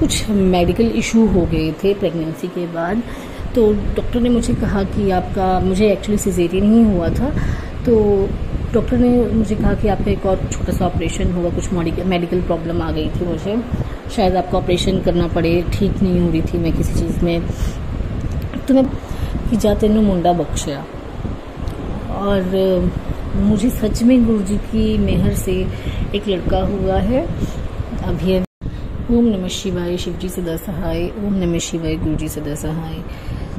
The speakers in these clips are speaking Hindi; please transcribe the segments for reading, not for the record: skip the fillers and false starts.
कुछ मेडिकल इशू हो गए थे प्रेगनेंसी के बाद। तो डॉक्टर ने मुझे कहा कि आपका, मुझे एक्चुअली सिजेरियन ही हुआ था, तो डॉक्टर ने मुझे कहा कि आपका एक और छोटा सा ऑपरेशन होगा, कुछ मेडिकल प्रॉब्लम आ गई थी मुझे, शायद आपका ऑपरेशन करना पड़े, ठीक नहीं हो रही थी मैं किसी चीज़ में। तो मैं कि जा तेनू मुंडा बख्शिया। और मुझे सच में गुरु जी की मेहर से एक लड़का हुआ है अभी। ओम नमः शिवाय, शिव जी सदा सहाय। ओम नमः शिवाय, गुरु जी सदा सहाय।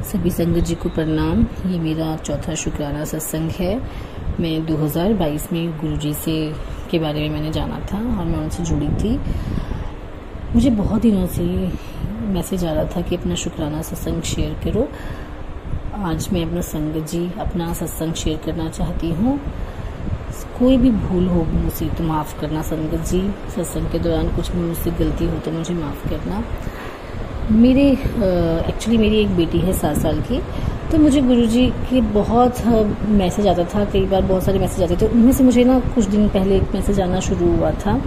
सभी संगत जी को प्रणाम। ये मेरा चौथा शुक्राना सत्संग है। मैं 2022 में गुरु जी से के बारे में मैंने जाना था और मैं उनसे जुड़ी थी। मुझे बहुत दिनों से मैसेज आ रहा था कि अपना शुक्राना सत्संग शेयर करो। आज मैं अपना संगत जी, अपना सत्संग शेयर करना चाहती हूँ। कोई भी भूल हो मुझसे तो माफ़ करना संगत जी। सत्संग के दौरान कुछ भी मुझसे गलती हो तो मुझे माफ़ करना। एक्चुअली मेरी एक बेटी है 7 साल की, तो मुझे गुरुजी के बहुत मैसेज आता था, कई बार बहुत सारे मैसेज आते थे। उनमें से मुझे ना कुछ दिन पहले एक मैसेज आना शुरू हुआ था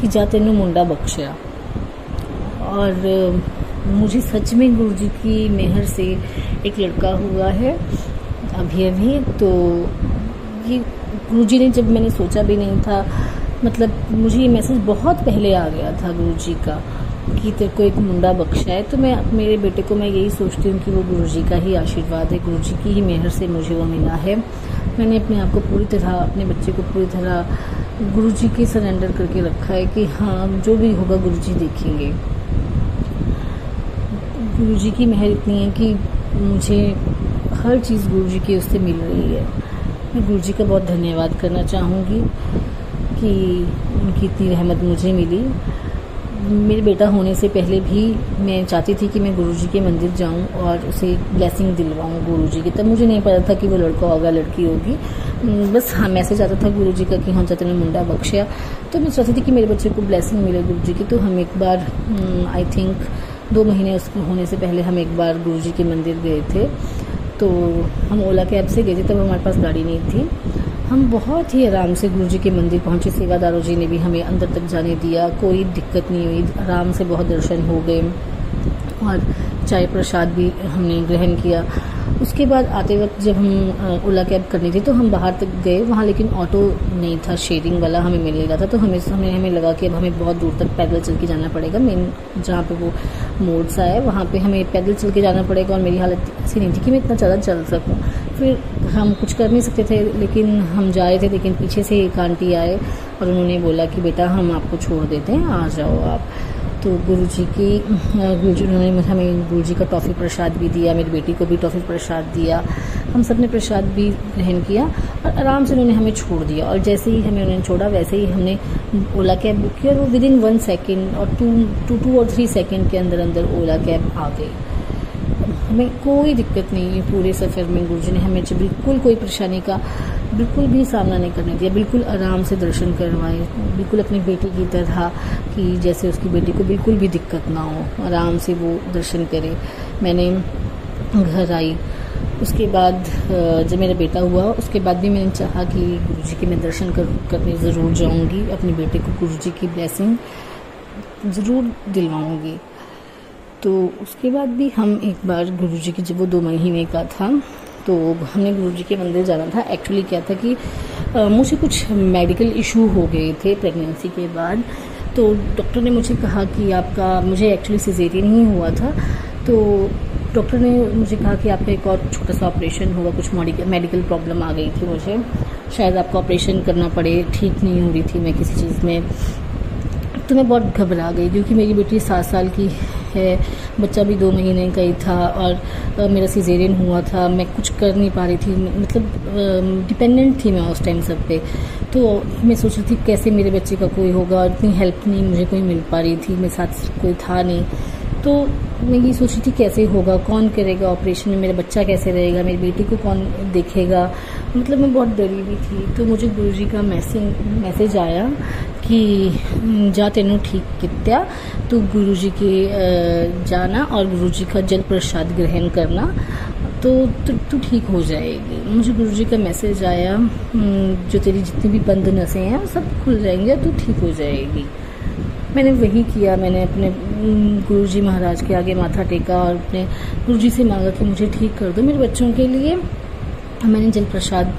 कि जा तेनू मुंडा बख्शिया। और मुझे सच में गुरुजी की मेहर से एक लड़का हुआ है अभी। तो ये गुरुजी ने, जब मैंने सोचा भी नहीं था, मतलब मुझे ये मैसेज बहुत पहले आ गया था गुरुजी का कि तेरे को एक मुंडा बख्शा है। तो मैं मेरे बेटे को मैं यही सोचती हूँ कि वो गुरुजी का ही आशीर्वाद है, गुरुजी की ही मेहर से मुझे वो मिला है। मैंने अपने आप को पूरी तरह, अपने बच्चे को पूरी तरह गुरुजी के सरेंडर करके रखा है कि हाँ, जो भी होगा गुरुजी देखेंगे। गुरुजी की मेहर इतनी है कि मुझे हर चीज़ गुरुजी की उससे मिल रही है। मैं गुरुजी का बहुत धन्यवाद करना चाहूँगी कि उनकी इतनी रहमत मुझे मिली। मेरे बेटा होने से पहले भी मैं चाहती थी कि मैं गुरुजी के मंदिर जाऊं और उसे ब्लेसिंग दिलवाऊं गुरुजी की। तब मुझे नहीं पता था कि वो लड़का होगा लड़की होगी, बस हाँ मैसेज आता था गुरुजी का कि हाँ चाहते ने मुंडा बख्शिया। तो मैं चाहती थी कि मेरे बच्चे को ब्लेसिंग मिले गुरुजी की। तो हम एक बार, आई थिंक 2 महीने उसके होने से पहले हम एक बार गुरुजी के मंदिर गए थे। तो हम ओला कैब से गए थे, तब हमारे पास गाड़ी नहीं थी। हम बहुत ही आराम से गुरुजी के मंदिर पहुंचे। सेवादारों जी ने भी हमें अंदर तक जाने दिया, कोई दिक्कत नहीं हुई, आराम से बहुत दर्शन हो गए और चाय प्रसाद भी हमने ग्रहण किया। उसके बाद आते वक्त जब हम ओला कैब करनी थी तो हम बाहर तक गए, वहाँ लेकिन ऑटो नहीं था, शेयरिंग वाला हमें मिल लगा था। तो हमें लगा कि अब हमें बहुत दूर तक पैदल चल के जाना पड़ेगा। मेन जहाँ पे वो मोड़ सा है वहाँ पे हमें पैदल चल के जाना पड़ेगा और मेरी हालत ऐसी नहीं थी कि मैं इतना ज़्यादा चल सकूँ। फिर हम कुछ कर नहीं सकते थे, लेकिन हम जा रहे थे, लेकिन पीछे से एक आंटी आए और उन्होंने बोला कि बेटा हम आपको छोड़ देते हैं, आ जाओ आप। तो गुरुजी उन्होंने हमें गुरुजी का टॉफ़ी प्रसाद भी दिया, मेरी बेटी को भी टॉफ़ी प्रसाद दिया। हम सब ने प्रसाद भी ग्रहण किया और आराम से उन्होंने हमें छोड़ दिया। और जैसे ही हमें उन्होंने छोड़ा वैसे ही हमने ओला कैब बुक की और वो विदिन 1 सेकेंड और 2 और 3 सेकेंड के अंदर ओला कैब आ गई। हमें कोई दिक्कत नहीं है पूरे सफ़र में। गुरुजी ने हमें बिल्कुल कोई परेशानी का बिल्कुल भी सामना नहीं करने दिया, बिल्कुल आराम से दर्शन करवाए, बिल्कुल अपनी बेटी की तरह कि जैसे उसकी बेटी को बिल्कुल भी दिक्कत ना हो, आराम से वो दर्शन करे। मैंने घर आई, उसके बाद जब मेरा बेटा हुआ उसके बाद भी मैंने चाहा कि गुरुजी के मैं दर्शन करने ज़रूर जाऊंगी, अपने बेटे को गुरुजी की ब्लेसिंग ज़रूर दिलवाऊंगी। तो उसके बाद भी हम एक बार गुरुजी की, जब वो 2 महीने का था तो हमने गुरुजी के मंदिर जाना था। एक्चुअली क्या था कि मुझे कुछ मेडिकल इशू हो गए थे प्रेगनेंसी के बाद। तो डॉक्टर ने मुझे कहा कि आपका, मुझे एक्चुअली सिजेरियन ही हुआ था, तो डॉक्टर ने मुझे कहा कि आपका एक और छोटा सा ऑपरेशन होगा, कुछ मेडिकल प्रॉब्लम आ गई थी मुझे, शायद आपका ऑपरेशन करना पड़े, ठीक नहीं हो रही थी मैं किसी चीज़ में। तो मैं बहुत घबरा गई क्योंकि मेरी बेटी 7 साल की है, बच्चा भी 2 महीने का ही था और मेरा सिजेरियन हुआ था। मैं कुछ कर नहीं पा रही थी, मतलब डिपेंडेंट थी मैं उस टाइम सब पे। तो मैं सोच रही थी कैसे मेरे बच्चे का कोई होगा और इतनी हेल्प नहीं मुझे कोई मिल पा रही थी, मेरे साथ कोई था नहीं। तो मैं ये सोच रही थी कैसे होगा, कौन करेगा ऑपरेशन में, मेरा बच्चा कैसे रहेगा, मेरी बेटी को कौन देखेगा, मतलब मैं बहुत डरी हुई थी। तो मुझे गुरुजी का मैसेज आया कि जा तेनू ठीक कित्या, तो गुरुजी के जाना और गुरुजी का जल प्रसाद ग्रहण करना तो तू ठीक हो जाएगी। मुझे गुरुजी का मैसेज आया, जो तेरी जितनी भी बंद नसें हैं सब खुल जाएंगे, तू ठीक हो जाएगी। मैंने वही किया। मैंने अपने गुरुजी महाराज के आगे माथा टेका और अपने गुरुजी से मांगा कि मुझे ठीक कर दो मेरे बच्चों के लिए। मैंने जल प्रसाद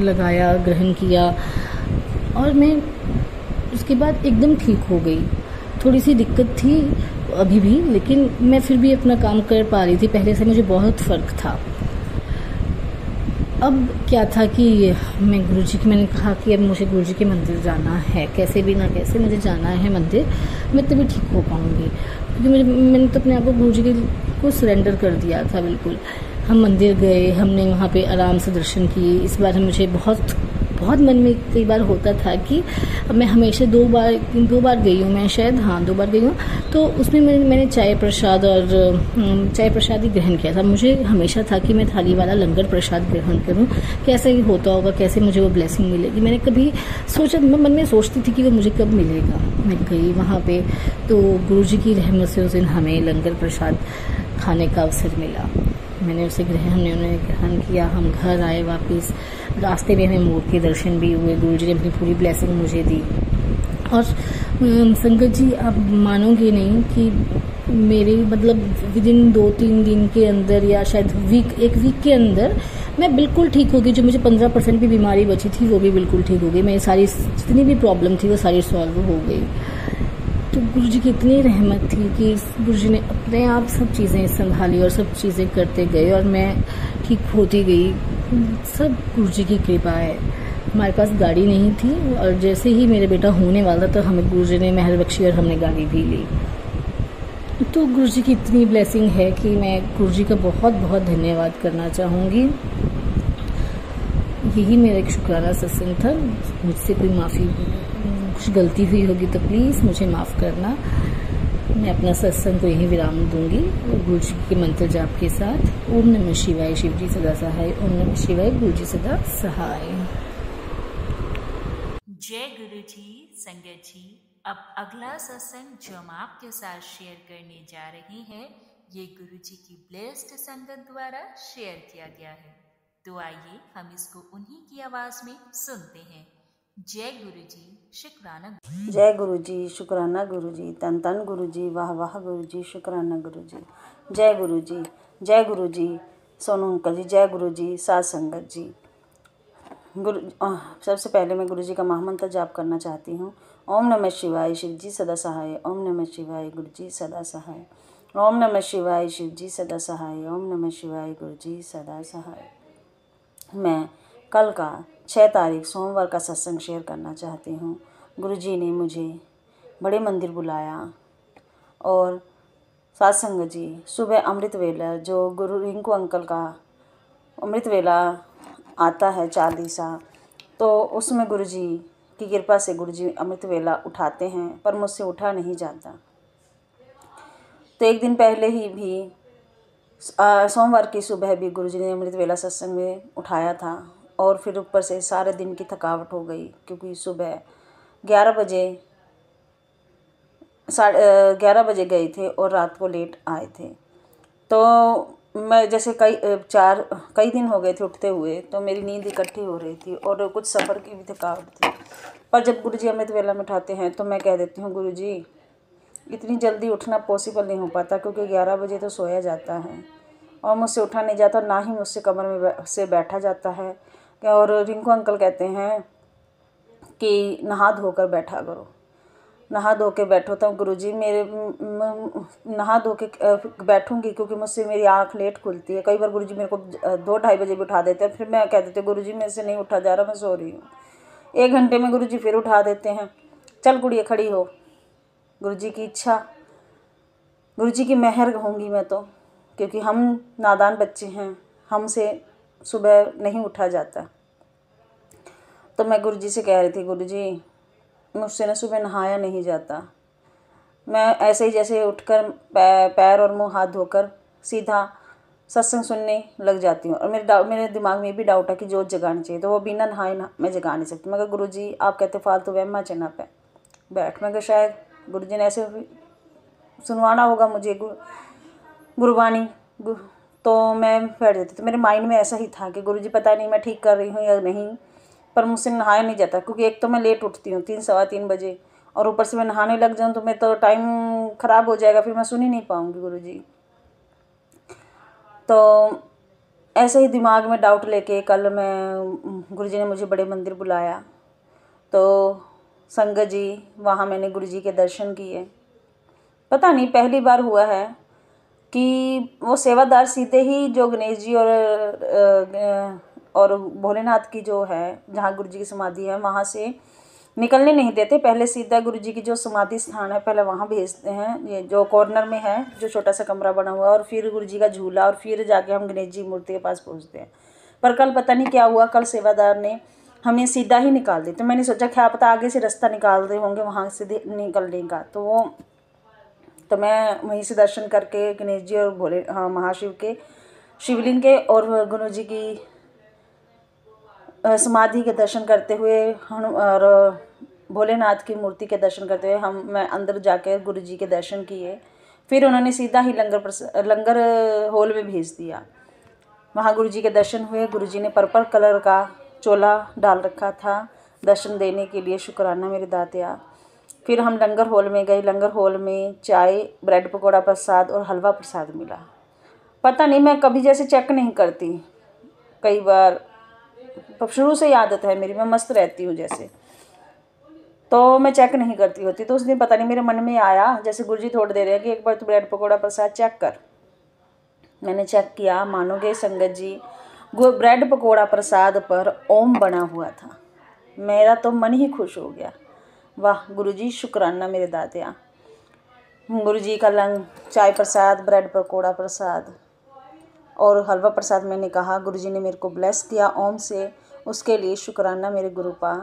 लगाया, ग्रहण किया और मैं उसके बाद एकदम ठीक हो गई। थोड़ी सी दिक्कत थी अभी भी, लेकिन मैं फिर भी अपना काम कर पा रही थी। पहले से मुझे बहुत फ़र्क था। अब क्या था कि मैं गुरुजी की, मैंने कहा कि अब मुझे गुरुजी के मंदिर जाना है, कैसे भी ना कैसे मुझे जाना है मंदिर, मैं तभी ठीक हो पाऊँगी। क्योंकि मैंने तो अपने आप को गुरुजी को सरेंडर कर दिया था बिल्कुल। हम मंदिर गए, हमने वहाँ पे आराम से दर्शन किए। इस बार मुझे बहुत मन में कई बार होता था कि मैं हमेशा दो बार गई हूँ मैं, शायद हाँ 2 बार गई हूँ। तो उसमें मैंने चाय प्रसाद ही ग्रहण किया था। मुझे हमेशा था कि मैं थाली वाला लंगर प्रसाद ग्रहण करूँ, कैसे ही होता होगा, कैसे मुझे वो ब्लेसिंग मिलेगी। मैंने कभी सोचा, मैं मन में सोचती थी कि वो मुझे कब मिलेगा। मैं गई वहाँ पे तो गुरुजी की रहमत से उस दिन हमें लंगर प्रसाद खाने का अवसर मिला। हमने उन्हें ग्रहण किया। हम घर आए वापस, रास्ते में हमें मोर के दर्शन भी हुए। गुरुजी ने अपनी पूरी ब्लेसिंग मुझे दी। और संगत जी, आप मानोगे नहीं कि मेरे मतलब विदिन 2-3 दिन के अंदर या शायद एक वीक के अंदर मैं बिल्कुल ठीक हो गई। जो मुझे 15% भी बीमारी बची थी वो भी बिल्कुल ठीक हो गई। मेरी सारी जितनी भी प्रॉब्लम थी वो सारी सॉल्व हो गई। तो गुरुजी की इतनी रहमत थी कि गुरुजी ने अपने आप सब चीज़ें संभाली और सब चीज़ें करते गए और मैं ठीक होती गई। सब गुरुजी की कृपा है। हमारे पास गाड़ी नहीं थी और जैसे ही मेरे बेटा होने वाला था तो हमें गुरुजी ने मेहर बख्शी और हमने गाड़ी भी ली। तो गुरुजी की इतनी ब्लेसिंग है कि मैं गुरुजी का बहुत धन्यवाद करना चाहूँगी। यही मेरा एक शुक्राना सत्संग था। मुझसे कोई कुछ गलती हुई होगी तो प्लीज़ मुझे माफ़ करना। मैं अपना सत्संग को यहीं विराम दूंगी गुरुजी के मंत्र जाप के साथ। ओम नमः शिवाय, शिवजी सदा सहाय। ओम नमः शिवाय, गुरुजी सदा सहाय। जय गुरु जी। संगत जी, अब अगला सत्संग जो हम आपके साथ शेयर करने जा रहे हैं, ये गुरु जी की ब्लेस्ड संगत द्वारा शेयर किया गया है। तो आइए हम इसको उन्हीं की आवाज में सुनते हैं। जय गुरु जी, शुक्राना। जय गुरु जी, शुक्राना गुरु जी, तन तन गुरु जी, वाह वाह गुरु जी, शुक्राना गुरु जी। जय गुरु जी, जय गुरु जी, सोनू अंकल जी, जय गुरु जी, साथ संगत जी। सबसे पहले मैं गुरु जी का महामंत्र जाप करना चाहती हूँ। ओम नमः शिवाय, शिव जी सदा सहाय। ओम नमः शिवाय, गुरु जी सदा सहाय। ओम नमः शिवाय, शिव जी सदा सहाय। ओम नमः शिवाय, गुरु जी सदा सहाय। मैं कल का 6 तारीख सोमवार का सत्संग शेयर करना चाहती हूँ। गुरुजी ने मुझे बड़े मंदिर बुलाया और सत्संग जी सुबह अमृत वेला, जो गुरु रिंकू अंकल का अमृत वेला आता है चालीसा, तो उसमें गुरुजी की कृपा से गुरुजी अमृत वेला उठाते हैं, पर मुझसे उठा नहीं जाता। तो एक दिन पहले ही भी सोमवार की सुबह भी गुरुजी ने अमृत वेला सत्संग में उठाया था और फिर ऊपर से सारे दिन की थकावट हो गई, क्योंकि सुबह 11 बजे गए थे और रात को लेट आए थे। तो मैं जैसे कई दिन हो गए थे उठते हुए, तो मेरी नींद इकट्ठी हो रही थी और कुछ सफ़र की भी थकावट थी। पर जब गुरुजी अमृत वेला में उठाते हैं तो मैं कह देती हूँ, गुरुजी इतनी जल्दी उठना पॉसिबल नहीं हो पाता, क्योंकि 11 बजे तो सोया जाता है और मुझसे उठा नहीं जाता, ना ही मुझसे कमर में से बैठा जाता है। और रिंकू अंकल कहते हैं कि नहा धोकर बैठा करो, नहा धो के बैठो। तो गुरुजी मेरे नहा धो के बैठूंगी, क्योंकि मुझसे मेरी आँख लेट खुलती है। कई बार गुरुजी मेरे को 2-2:30 बजे भी उठा देते हैं। फिर मैं कह देती हूँ, गुरुजी मेरे से नहीं उठा जा रहा, मैं सो रही हूँ। 1 घंटे में गुरुजी फिर उठा देते हैं, चल गुड़िया खड़ी हो। गुरुजी की इच्छा, गुरुजी की मेहर होंगी मैं तो, क्योंकि हम नादान बच्चे हैं, हमसे सुबह नहीं उठा जाता। तो मैं गुरुजी से कह रही थी, गुरुजी मुझसे ना सुबह नहाया नहीं जाता। मैं ऐसे ही जैसे उठकर पैर और मुंह हाथ धोकर सीधा सत्संग सुनने लग जाती हूँ। और मेरे दिमाग में भी डाउट है कि जोत जगानी चाहिए, तो वो बिना नहाए मैं जगा नहीं सकती। मगर गुरुजी आप कहते फालतू वहमा चना पे बैठ। मैं शायद गुरुजी ने ऐसे सुनवाना होगा मुझे गुरबानी, तो मैं बैठ जाती। तो मेरे माइंड में ऐसा ही था कि गुरुजी पता नहीं मैं ठीक कर रही हूँ या नहीं, पर मुझसे नहाया नहीं जाता, क्योंकि एक तो मैं लेट उठती हूँ 3 सवा 3 बजे, और ऊपर से मैं नहाने लग जाऊँ तो मैं तो टाइम ख़राब हो जाएगा, फिर मैं सुन ही नहीं पाऊँगी गुरुजी। तो ऐसे ही दिमाग में डाउट लेके कल मैं गुरुजी ने मुझे बड़े मंदिर बुलाया, तो संगत जी वहाँ मैंने गुरुजी के दर्शन किए। पता नहीं पहली बार हुआ है कि वो सेवादार सीधे ही जो गणेश जी और भोलेनाथ की जो है जहाँ गुरुजी की समाधि है वहाँ से निकलने नहीं देते। पहले सीधा गुरुजी की जो समाधि स्थान है पहले वहाँ भेजते हैं, ये जो कॉर्नर में है जो छोटा सा कमरा बना हुआ है, और फिर गुरुजी का झूला, और फिर जाके हम गणेश जी मूर्ति के पास पहुँचते हैं। पर कल पता नहीं क्या हुआ, कल सेवादार ने हमें सीधा ही निकाल दी। तो मैंने सोचा क्या पता आगे से रास्ता निकाल रहे होंगे वहाँ से निकलने का, तो मैं वहीं से दर्शन करके गणेश जी और महाशिव के शिवलिंग के और गुरु जी की समाधि के दर्शन करते हुए और भोलेनाथ की मूर्ति के दर्शन करते हुए मैं अंदर जाकर गुरु जी के दर्शन किए। फिर उन्होंने सीधा ही लंगर हॉल में भेज दिया। वहाँ गुरु जी के दर्शन हुए। गुरु जी ने पर्पल कलर का चोला डाल रखा था दर्शन देने के लिए, शुक्राना मेरे दातिया। फिर हम लंगर हॉल में गए। लंगर हॉल में चाय, ब्रेड पकौड़ा प्रसाद और हलवा प्रसाद मिला। पता नहीं मैं कभी जैसे चेक नहीं करती, कई बार शुरू से ही आदत है मेरी, मैं मस्त रहती हूँ जैसे, तो मैं चेक नहीं करती होती। तो उस दिन पता नहीं मेरे मन में आया जैसे गुरुजी थोड़ी दे रहे हैं कि एक बार तो ब्रेड पकौड़ा प्रसाद चेक कर। मैंने चेक किया, मानोगे संगत जी, ब्रेड पकौड़ा प्रसाद पर ओम बना हुआ था। मेरा तो मन ही खुश हो गया। वाह गुरुजी, शुक्राना मेरे दातिया। गुरुजी का चाय प्रसाद, ब्रेड पकौड़ा प्रसाद और हलवा प्रसाद मैंने कहा, गुरुजी ने मेरे को ब्लेस किया ओम से, उसके लिए शुक्राना मेरे गुरुपा।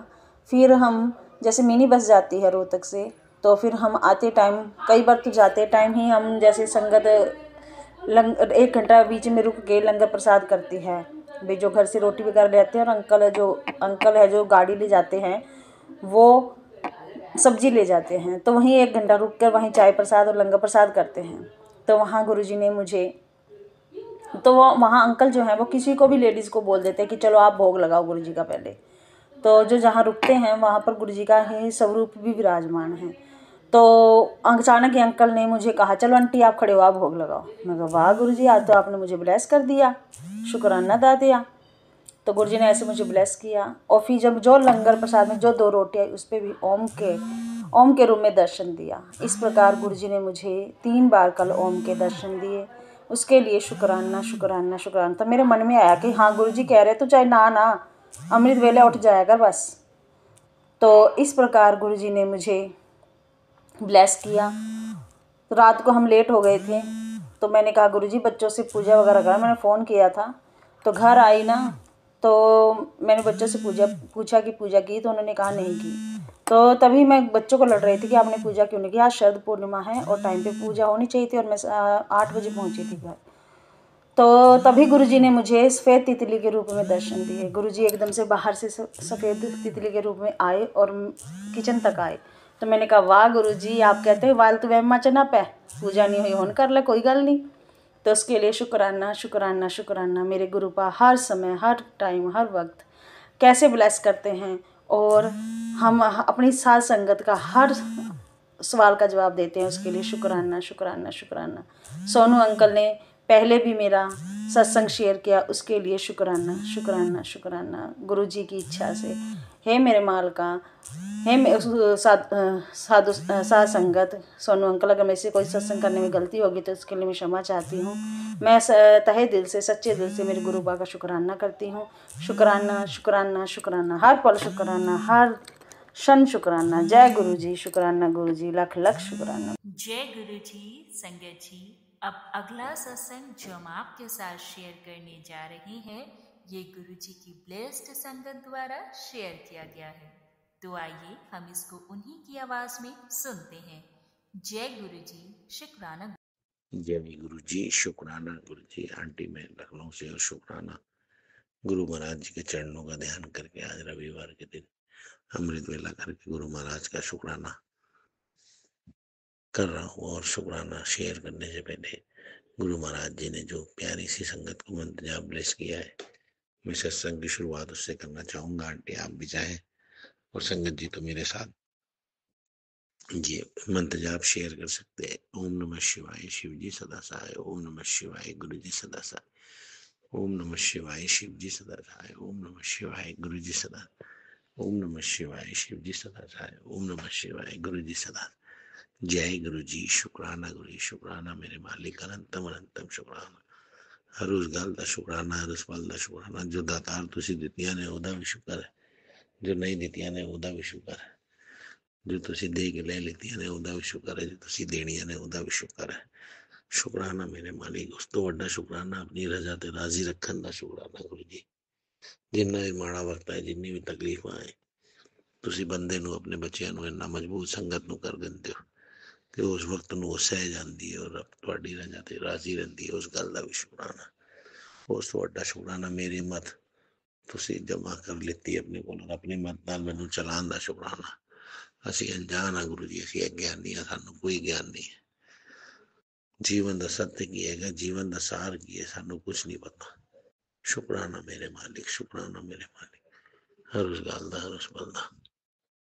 फिर हम जैसे मिनी बस जाती है रोहतक से, तो फिर हम आते टाइम, कई बार तो जाते टाइम ही हम जैसे संगत 1 घंटा बीच में रुक के लंगर प्रसाद करती है भाई, जो घर से रोटी वगैरह ले आते हैं, और अंकल है जो गाड़ी ले जाते हैं वो सब्जी ले जाते हैं, तो वहीं 1 घंटा रुक कर वहीं चाय प्रसाद और लंगर प्रसाद करते हैं। तो वहाँ गुरुजी ने मुझे, तो वो वहाँ अंकल जो हैं वो किसी को भी लेडीज़ को बोल देते हैं कि चलो आप भोग लगाओ गुरुजी का पहले। तो जो जहाँ रुकते हैं वहाँ पर गुरुजी का ही स्वरूप भी विराजमान है। तो अचानक ही अंकल ने मुझे कहा, चलो आंटी आप खड़े हो, आप भोग लगाओ। मैं कहा वाह गुरुजी, आज तो आपने मुझे ब्लेस कर दिया, शुक्राना दातिया। तो गुरुजी ने ऐसे मुझे ब्लेस किया। और फिर जब जो लंगर प्रसाद में जो 2 रोटी आई उस पर भी ओम के रूप में दर्शन दिया। इस प्रकार गुरुजी ने मुझे 3 बार कल ओम के दर्शन दिए, उसके लिए शुक्राना शुक्राना शुक्राना। तो मेरे मन में आया कि हाँ गुरुजी कह रहे तो चाहे ना अमृत वेले उठ जाया कर बस। तो इस प्रकार गुरुजी ने मुझे ब्लेस किया। तो रात को हम लेट हो गए थे, तो मैंने कहा गुरुजी बच्चों से पूजा वगैरह करा। मैंने फ़ोन किया था, तो घर आई ना, तो मैंने बच्चों से पूछा कि पूजा की, तो उन्होंने कहा नहीं की। तो तभी मैं बच्चों को लड़ रही थी कि आपने पूजा क्यों नहीं की, आज शरद पूर्णिमा है और टाइम पे पूजा होनी चाहिए थी, और मैं 8 बजे पहुंची थी घर। तो तभी गुरुजी ने मुझे सफ़ेद तितली के रूप में दर्शन दिए। गुरुजी एकदम से बाहर से सफ़ेद तितली के रूप में आए और किचन तक आए। तो मैंने कहा वाह गुरुजी, आप कहते हैं वाल तो वह चना पै पूजा नहीं हुई होन कर ले, कोई गल नहीं। तो उसके लिए शुक्राना शुक्राना शुक्राना मेरे गुरुपा हर समय, हर टाइम, हर वक्त कैसे ब्लेस करते हैं, और हम अपनी साथ संगत का हर सवाल का जवाब देते हैं, उसके लिए शुक्राना शुक्राना शुक्राना। सोनू अंकल ने पहले भी मेरा सत्संग शेयर किया, उसके लिए शुक्राना शुक्राना शुक्राना। गुरुजी की इच्छा से हे मेरे मालका, हे साध संगत सोनू अंकल, अगर मेरे से कोई सत्संग करने में गलती होगी तो उसके लिए मैं क्षमा चाहती हूँ। मैं तहे दिल से, सच्चे दिल से मेरे गुरुबा का शुक्राना करती हूँ। शुक्राना शुक्राना शुक्राना, हर पल शुक्राना, हर क्षण शुक्राना। जय गुरु जी, शुक्राना गुरु जी, लख लख शुक्राना। जय गुरु जी। संगत जी, अब अगला सत्संग जो हम आपके साथ शेयर करने जा रहे हैं, ये गुरु जी की ब्लेस्ड संगत द्वारा शेयर किया गया है। तो आइए हम इसको उन्हीं की आवाज में सुनते हैं। जय गुरु जी, शुक्राना। जय गुरु जी, शुक्राना गुरु जी। आंटी मैं लखनऊ से, और शुक्राना गुरु महाराज जी के चरणों का ध्यान करके आज रविवार के दिन अमृत वेला करके गुरु महाराज का शुक्राना कर रहा हूँ। और शुक्राना शेयर करने से पहले गुरु महाराज जी ने जो प्यारी सी संगत को मंत्र जाप ब्लेस किया है, मैं सत्संग की शुरुआत उससे करना चाहूंगा। आंटी आप भी चाहें, और संगत जी तो मेरे साथ ये मंत्र जाप शेयर कर सकते हैं। ओम नमः शिवाय, शिव जी सदा सहाय। ओम नमः शिवाय, गुरु जी सदा सहाय। ओम नमः शिवाय, शिव जी सदा सहाय। ओम नमः शिवाय, गुरु जी सदा। ओम नमः शिवाय, शिव जी सदा सहाय। ओम नमः शिवाय, गुरु जी सदा। जय गुरु जी, शुक्राना गुरु जी, शुक्राना मेरे मालिक, अनंतम अनंतम शुक्राना। हर उस गल का शुक्राना, हर उस पल का शुक्राना। जो दातार तुसी दित्तियां ने ओदा भी शुक्र है, जो नहीं दित्तियां ने ओदा भी शुक्र है, जो तुसी दे के ले लेतियां ने ओदा भी शुक्र है, जो तुसी देनियां ने ओदा भी शुक्र है। शुक्राना मेरे मालिक। उस तो वड्डा शुक्राना अपनी रजा ते राजी रखन दा शुक्राना गुरु जी। जिन्ना भी माड़ा वक्त है, जिन्नी भी तकलीफ आए, तुसी बंदे नू, अपने बच्चों नू इन्ना मजबूत संगत नू कर दिंदे हो कि उस वक्त नू सह जाती है और तुहाडी रजा ते राजी रहती है। उस गल का भी शुक्राना। उस तो वड्डा शुक्राना मेरी मत तुसी जमा कर लिती अपने को, अपनी मत नाल मैनू चलान दा शुक्राना। असी अनजान हाँ गुरु जी, असी अज्ञानी हाँ, सानू कोई ज्ञान नहीं है। जीवन का सत्य की है, जीवन का सार की है, सानू कुछ नहीं पता। शुक्राना मेरे मालिक, शुक्राना मेरे मालिक। हर उस गल का, हर उस पल का।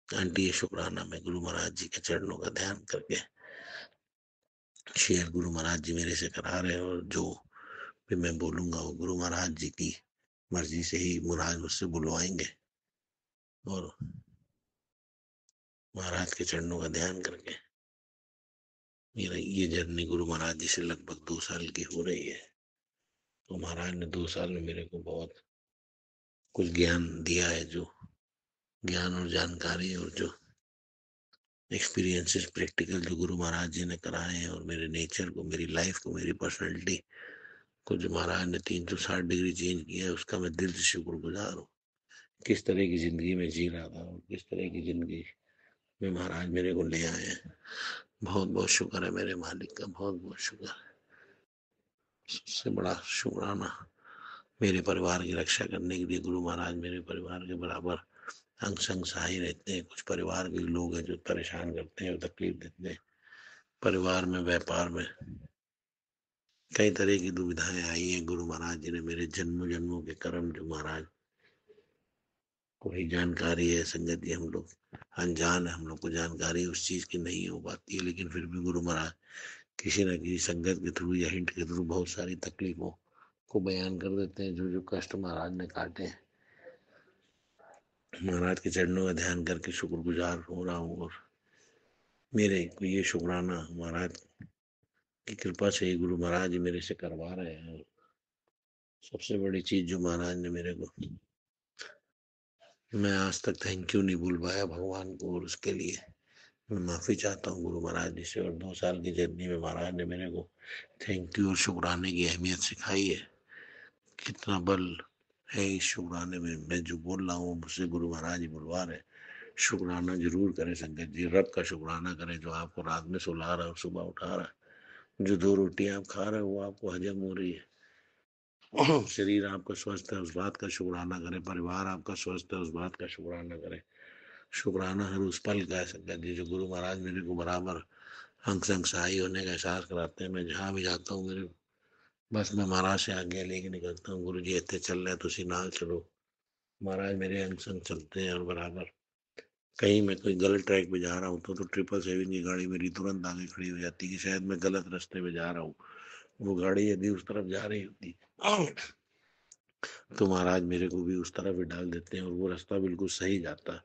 आंटी ये शुक्राना मैं गुरु महाराज जी के चरणों का ध्यान करके शेयर गुरु महाराज जी मेरे से करा रहे हैं, और जो भी मैं बोलूंगा वो गुरु महाराज जी की मर्जी से ही महाराज मुझसे बुलवाएंगे, और महाराज के चरणों का ध्यान करके मेरा ये जर्नी गुरु महाराज जी से लगभग 2 साल की हो रही है। तो महाराज ने 2 साल में मेरे को बहुत कुछ ज्ञान दिया है, जो ज्ञान और जानकारी और जो एक्सपीरियंसेस प्रैक्टिकल जो गुरु महाराज जी ने कराए हैं, और मेरे नेचर को, मेरी लाइफ को, मेरी पर्सनैलिटी को जो महाराज ने 360 डिग्री चेंज किया है, उसका मैं दिल से शुक्रगुजार हूँ। किस तरह की जिंदगी में जी रहा था और किस तरह की जिंदगी में महाराज मेरे को ले आए हैं। बहुत बहुत शुक्र है मेरे मालिक का, बहुत बहुत शुक्र है। सबसे बड़ा शुक्राना मेरे परिवार की रक्षा करने के लिए गुरु महाराज मेरे परिवार के बराबर अंग संग सहाय रहते हैं। कुछ परिवार के लोग हैं जो परेशान करते हैं और तकलीफ देते हैं। परिवार में, व्यापार में कई तरह की दुविधाएं आई हैं। गुरु महाराज जी ने मेरे जन्मों जन्मों के कर्म, जो महाराज को ही जानकारी है, संगत जी हम लोग अनजान है, हम लोग को जानकारी उस चीज की नहीं हो पाती है, लेकिन फिर भी गुरु महाराज किसी न किसी संगत के थ्रू या हिंट के थ्रू बहुत सारी तकलीफों को बयान कर देते हैं, जो जो कष्ट महाराज ने काटे हैं। महाराज के चरणों का ध्यान करके शुक्रगुजार हो रहा हूँ, और मेरे को ये शुक्राना महाराज की कृपा से ही गुरु महाराज जी मेरे से करवा रहे हैं। और सबसे बड़ी चीज जो महाराज ने मेरे को, मैं आज तक थैंक यू नहीं भूल पाया भगवान को, और उसके लिए मैं माफी चाहता हूँ गुरु महाराज जी से। और 2 साल की जर्नी में महाराज ने मेरे को थैंक यू और शुक्राने की अहमियत सिखाई है। कितना बल है इस शुक्राने में। मैं जो बोल रहा हूँ मुझसे गुरु महाराज जी बुलवा रहे। शुक्राना जरूर करें संगत जी, रब का शुक्राना करें जो आपको रात में सुला रहा है और सुबह उठा रहा है। जो 2 रोटियां आप खा रहे हो वो आपको हजम हो रही है। शरीर आपका स्वस्थ है, उस बात का शुक्राना करें। परिवार आपका स्वस्थ है, उस बात का शुक्राना करें। शुक्राना हर उस पल का है संगत जी, जो गुरु महाराज मेरे को बराबर अंग संग सहाय होने का एहसास कराते हैं। मैं जहाँ भी जाता हूँ, मेरे बस मैं महाराज से आज्ञा लेके निकलता हूँ, गुरु जी इतने चल रहे तुसी नाल चलो। महाराज मेरे अंग संग चलते हैं, और बराबर कहीं मैं कोई गलत ट्रैक पे जा रहा हूँ तो 777 की गाड़ी मेरी तुरंत आगे खड़ी हो जाती कि शायद मैं गलत रास्ते पे जा रहा हूँ। वो गाड़ी यदि उस तरफ जा रही होती तो महाराज मेरे को भी उस तरफ ही डाल देते हैं, और वो रास्ता बिल्कुल सही जाता।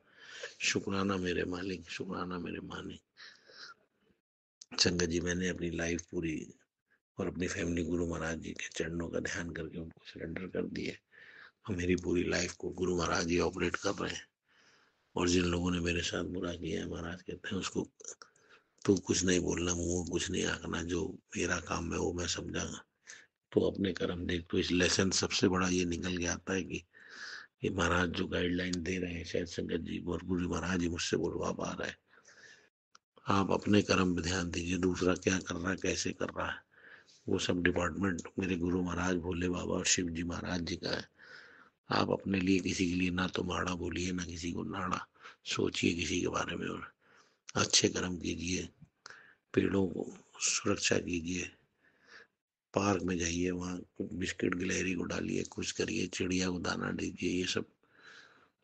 शुक्राना मेरे मालिक, शुक्राना मेरे मालिक। संगत जी, मैंने अपनी लाइफ पूरी और अपनी फैमिली गुरु महाराज जी के चरणों का ध्यान करके उनको सरेंडर कर दी है। और मेरी पूरी लाइफ को गुरु महाराज जी ऑपरेट कर रहे हैं। और जिन लोगों ने मेरे साथ बुरा किया है, महाराज कहते हैं उसको तू कुछ नहीं बोलना, मुंह कुछ नहीं आंकना, जो मेरा काम है वो मैं समझाऊंगा, तो अपने कर्म देख। तो इस लेसन सबसे बड़ा ये निकल के आता है कि ये महाराज जो गाइडलाइन दे रहे हैं, शायद संगत जी और गुरु महाराज जी मुझसे बुलवा पा रहा है। आप अपने कर्म पे ध्यान दीजिए, दूसरा क्या कर रहा है, कैसे कर रहा है, वो सब डिपार्टमेंट मेरे गुरु महाराज भोले बाबा और शिव जी महाराज जी का है। आप अपने लिए किसी के लिए ना तो माड़ा बोलिए, ना किसी को नाड़ा सोचिए किसी के बारे में, और अच्छे कर्म कीजिए, पेड़ों को सुरक्षा कीजिए, पार्क में जाइए, वहाँ बिस्किट गिलहरी को डालिए, कुछ करिए, चिड़िया को दाना दीजिए। ये सब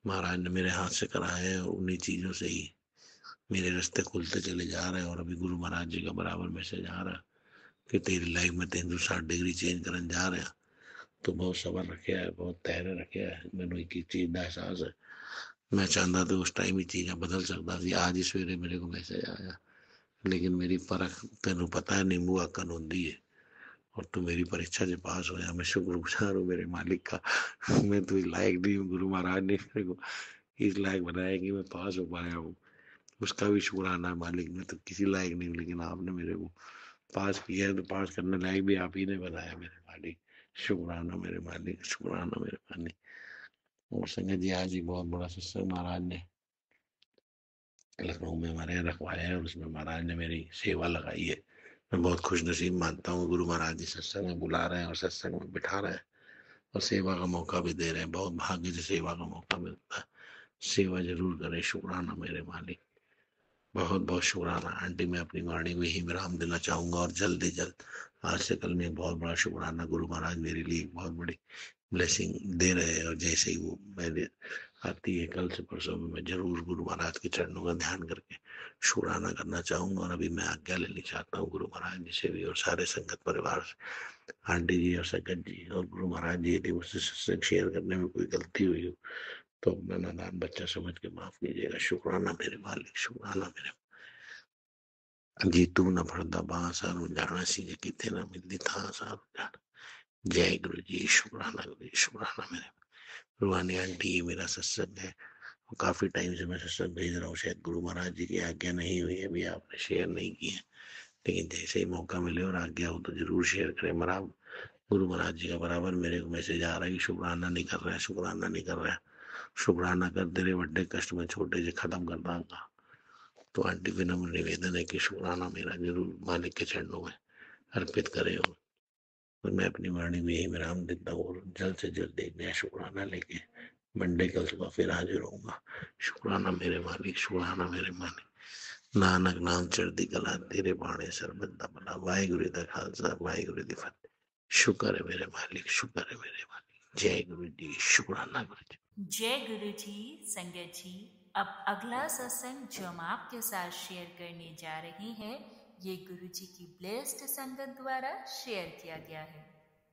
महाराज ने मेरे हाथ से कराया है, और उन्हीं चीज़ों से ही मेरे रास्ते खुलते चले जा रहे हैं। और अभी गुरु महाराज जी का बराबर मैसेज आ रहा कि तेरी लाइफ में 360 डिग्री चेंज करने जा रहे हैं। तो बहुत सबर रखे है, बहुत धैर्य रखे है। मैंने एक चीज का एहसास है, मैं चाहता तो उस टाइम ही चीज़ें बदल सकता थी। आज ही सवेरे मेरे को मैसेज आया, लेकिन मेरी परख तेन पता है नींबू आकन होती है, और तू मेरी परीक्षा से पास हो। मैं शुक्रगुजार हूँ मेरे मालिक का। मैं तो इस लायक नहीं हूँ, गुरु महाराज ने मेरे को इस लायक बनाया कि मैं पास हो पाया हूँ। उसका भी शुक्राना है मालिक। मैं तो किसी लायक नहीं हूँ, लेकिन आपने मेरे को पास किया है, तो पास करने लायक भी आप ही ने बनाया मेरे मालिक। शुक्राना मेरे मालिक, शुक्राना मेरे मालिक। और संगत जी, आज ही बहुत बड़ा सत्संग महाराज ने लखनऊ में हमारे यहाँ रखवाया है, और उसमें महाराज ने मेरी सेवा लगाई है। मैं बहुत खुश नसीब मानता हूँ, गुरु महाराज जी सत्संग में बुला रहे हैं और सत्संग में बिठा रहे हैं और सेवा का मौका भी दे रहे हैं। बहुत भाग्य से सेवा का मौका मिलता है। सेवा जरूर करें। शुक्राना मेरे मालिक, बहुत बहुत शुक्राना। आंटी, मैं अपनी वाणी में ही विराम देना चाहूंगा, और जल्द ही जल्द आज से कल में बहुत बड़ा शुक्राना। गुरु महाराज मेरे लिए बहुत बड़ी ब्लेसिंग दे रहे हैं, और जैसे ही वो मैंने आती है कल से परसों में, मैं जरूर गुरु महाराज के चरणों का ध्यान करके शुक्राना करना चाहूंगा। और अभी मैं आज्ञा लेनी चाहता हूँ गुरु महाराज जी से भी और सारे संगत परिवार से। आंटी जी और संगत जी और गुरु महाराज जी, यदि मुझसे सत्संग शेयर करने में कोई गलती हुई हो तो अपना नादान बच्चा समझ के माफ कीजिएगा। शुक्राना मेरे मालिक, शुक्राना मेरे जीतू न फड़दा बांसारू जाना सी किथे ना मिलती था सारू जाना। जय गुरु जी, शुक्राना गुरु जी, शुक्राना मेरे रूहानी आंटी। ये मेरा सत्संग है, काफी टाइम से मैं सत्संग भेज रहा हूँ। शायद गुरु महाराज जी की आज्ञा नहीं हुई है, अभी आपने शेयर नहीं की है, लेकिन जैसे ही मौका मिले और आज्ञा हो तो जरूर शेयर करें। मराब गुरु महाराज जी का बराबर मेरे को मैसेज आ रहा है कि शुक्राना नहीं कर रहा है, शुक्राना नहीं कर रहा है। शुक्राना कर दे रहे, बड़े कष्ट में छोटे से खत्म कर दूंगा। तो आंटी को नम्र निवेदन है कि शुक्राना मेरा जरूर मालिक के चरणों में अर्पित करें। और मैं अपनी वाणी में ही विराम देता हूँ, और जल्द से जल्द एक नया शुक्राना लेके मंडे कल सुबह फिर हाजिर होऊंगा। शुक्राना मेरे मालिक, शुक्राना मेरे मालिक। नानक नाम चढ़ती कला तेरे बाणे सरबत दा भला। वाहिगुरु दा खालसा, वाहिगुरु दी फतेह। शुक्र है मेरे मालिक, शुक्र है मेरे मालिक। जय गुरु जी, शुक्राना गुरु जी। जय गुरु जी। संगत जी, अब अगला सत्संग जो हम आपके साथ शेयर करने जा रहे हैं, ये गुरु जी की ब्लेस्ड संगत द्वारा शेयर किया गया है।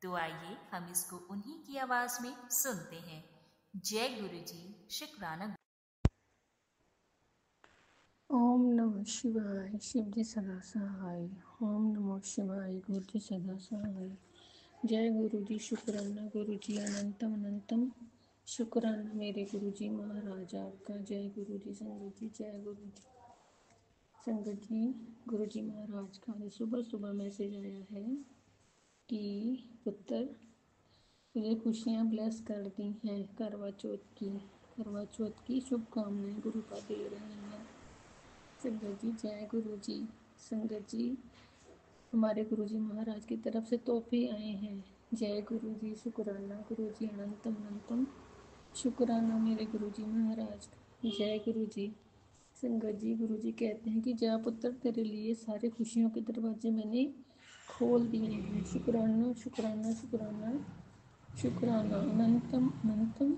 तो आइए हम इसको उन्हीं की आवाज में सुनते हैं। जय गुरु जी, शुक्राना। ओम नमः शिवाय, शिव जी सदा सहाय। ओम नमः शिवाय, गुरु जी सदा सहाय। जय गुरु जी, शुक्राना गुरु जी, अनंतम अनंतम शुक्राना मेरे गुरु जी महाराज आपका। जय गुरु जी। संगत जी, जय गुरु जी। संगत जी, गुरु जी महाराज का सुबह सुबह मैसेज आया है कि पुत्र तुझे खुशियाँ ब्लेस कर दी हैं। करवा चौथ की शुभकामनाएं गुरु का दे रहे हैं। संगत जी, जय गुरु जी। संगत जी, हमारे गुरु जी महाराज की तरफ से तोहफे आए हैं। जय गुरु जी, शुक्राना गुरु जी, अनंतम अनंतम शुक्राना मेरे गुरु जी महाराज। जय गुरु जी। संगत जी, गुरु जी कहते हैं कि जा पुत्र, तेरे लिए सारे खुशियों के दरवाजे मैंने खोल दिए हैं। शुक्राना शुक्राना शुक्राना शुक्राना, अनंतम अनंतम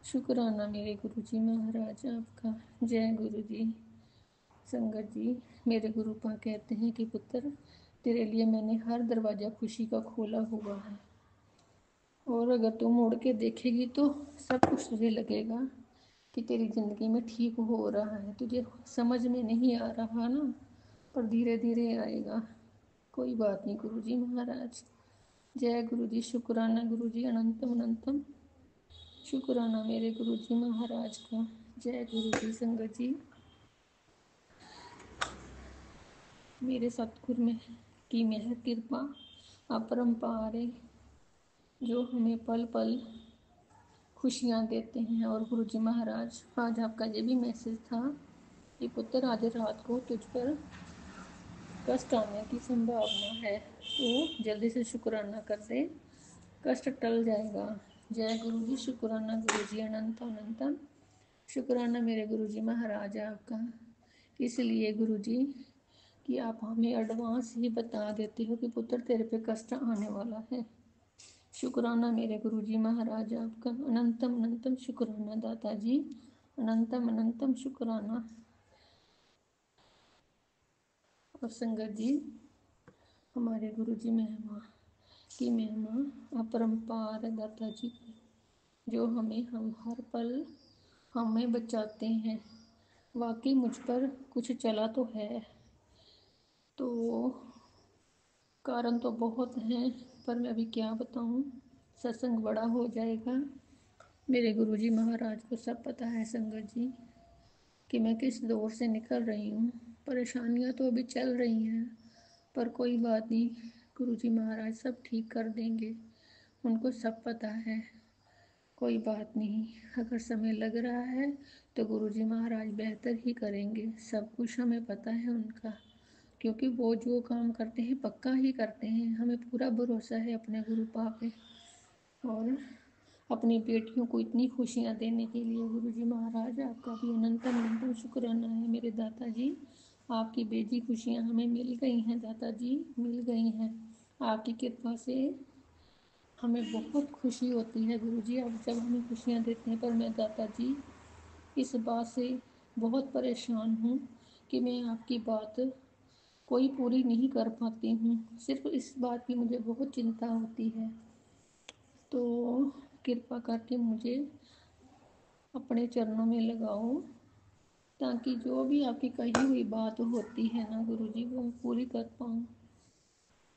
शुक्राना मेरे गुरु जी महाराज आपका। जय गुरु जी। संगत जी, मेरे गुरु पा कहते हैं कि पुत्र, तेरे लिए मैंने हर दरवाज़ा खुशी का खोला हुआ है, और अगर तू मुड़ के देखेगी तो सब कुछ तुझे लगेगा कि तेरी ज़िंदगी में ठीक हो रहा है। तुझे समझ में नहीं आ रहा ना, पर धीरे धीरे आएगा। कोई बात नहीं गुरु जी महाराज। जय गुरु जी, शुक्राना गुरु जी, अनंतम अनंतम शुक्राना मेरे गुरु जी महाराज का। जय गुरु जी। संगत जी, मेरे सतगुरु में की मेहर कृपा अपरंपार है, जो हमें पल पल खुशियाँ देते हैं। और गुरु जी महाराज, आज आपका ये भी मैसेज था कि पुत्र, आज रात को तुझ पर कष्ट आने की संभावना है, तो जल्दी से शुक्राना कर दे, कष्ट टल जाएगा। जय गुरु जी, शुक्राना गुरु जी, अनंत अनंतम शुक्राना मेरे गुरु जी महाराज आपका। इसलिए गुरु जी कि आप हमें एडवांस ही बता देते हो कि पुत्र, तेरे पे कष्ट आने वाला है। शुक्राना मेरे गुरु जी महाराज आपका। अनंतम अनंतम शुक्राना दाता जी, अनंतम अनंतम शुक्राना। और संगत जी, हमारे गुरु जी महिमा की महिमा अपरंपार दाता जी की, जो हम हर पल हमें बचाते हैं। वाकई मुझ पर कुछ चला तो है, तो कारण तो बहुत हैं, पर मैं अभी क्या बताऊं, सत्संग बड़ा हो जाएगा। मेरे गुरुजी महाराज को सब पता है संगत जी कि मैं किस दौर से निकल रही हूँ। परेशानियाँ तो अभी चल रही हैं, पर कोई बात नहीं, गुरुजी महाराज सब ठीक कर देंगे, उनको सब पता है। कोई बात नहीं, अगर समय लग रहा है तो गुरुजी महाराज बेहतर ही करेंगे। सब कुछ हमें पता है उनका, क्योंकि वो जो काम करते हैं पक्का ही करते हैं। हमें पूरा भरोसा है अपने गुरु पा पे, और अपनी बेटियों को इतनी खुशियाँ देने के लिए गुरुजी महाराज आपका भी अनंत अनंत शुक्राना है। मेरे दाता जी, आपकी बेजी खुशियाँ हमें मिल गई हैं दाता जी, मिल गई हैं। आपकी कृपा से हमें बहुत खुशी होती है गुरुजी, आप जब हमें खुशियाँ देते हैं। पर मैं दाता जी इस बात से बहुत परेशान हूँ कि मैं आपकी बात कोई पूरी नहीं कर पाती हूँ। सिर्फ इस बात की मुझे बहुत चिंता होती है, तो कृपा करके मुझे अपने चरणों में लगाओ, ताकि जो भी आपकी कही हुई बात होती है ना गुरुजी, वो मैं पूरी कर पाऊँ।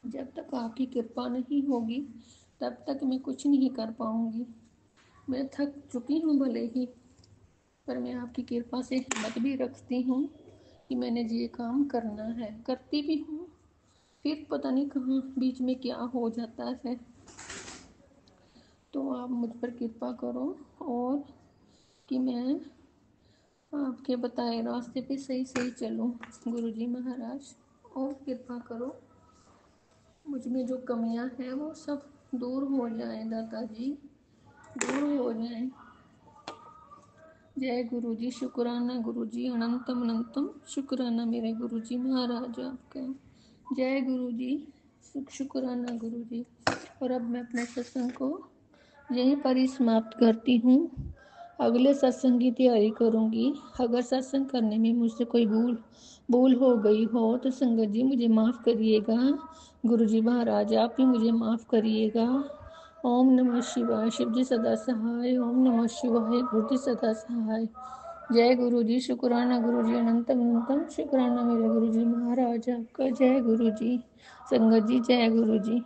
जब तक आपकी कृपा नहीं होगी तब तक मैं कुछ नहीं कर पाऊँगी। मैं थक चुकी हूँ भले ही, पर मैं आपकी कृपा से हिम्मत भी रखती हूँ कि मैंने ये काम करना है, करती भी हूँ। फिर पता नहीं कहाँ बीच में क्या हो जाता है, तो आप मुझ पर कृपा करो और कि मैं आपके बताए रास्ते पे सही सही चलूँ गुरुजी महाराज। और कृपा करो, मुझ में जो कमियां हैं वो सब दूर हो जाएं दादाजी, दूर हो जाएं। जय गुरुजी, शुक्राना गुरुजी, अनंतम अनंतम शुक्राना मेरे गुरुजी महाराज आपका। जय गुरुजी, शुक्राना गुरुजी। और अब मैं अपने सत्संग को यहीं पर ही समाप्त करती हूँ। अगले सत्संग की तैयारी करूँगी। अगर सत्संग करने में मुझसे कोई भूल हो गई हो तो संगत जी मुझे माफ़ करिएगा। गुरुजी महाराज आप भी मुझे माफ़ करिएगा। ओम नमः शिवाय। शिव जी सदा सहाय। ओम नमः शिवाय। गुरु जी सदा सहाय। जय गुरु जी, शुक्राना गुरु जी, अनंतम अनंतम शुक्राना मेरे गुरु जी महाराज आपका। जय गुरु जी। संगत जी जय गुरु जी।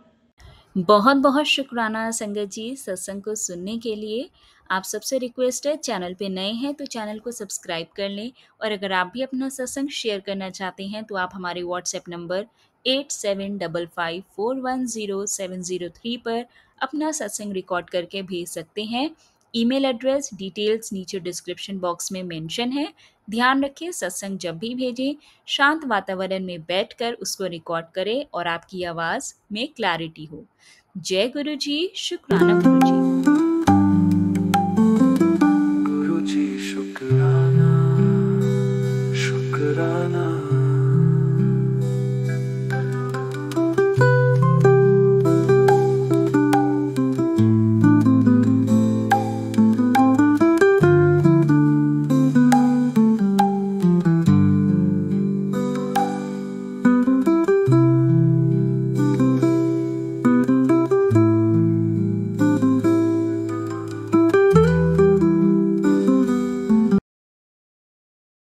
बहुत बहुत शुक्राना संगत जी सत्संग को सुनने के लिए। आप सबसे रिक्वेस्ट है, चैनल पे नए हैं तो चैनल को सब्सक्राइब कर लें, और अगर आप भी अपना सत्संग शेयर करना चाहते हैं तो आप हमारे व्हाट्सएप नंबर 8755410703 पर अपना सत्संग रिकॉर्ड करके भेज सकते हैं। ईमेल एड्रेस डिटेल्स नीचे डिस्क्रिप्शन बॉक्स में मेंशन है। ध्यान रखें, सत्संग जब भी भेजें शांत वातावरण में बैठकर उसको रिकॉर्ड करें और आपकी आवाज़ में क्लैरिटी हो। जय गुरु जी, शुक्राना गुरु जी।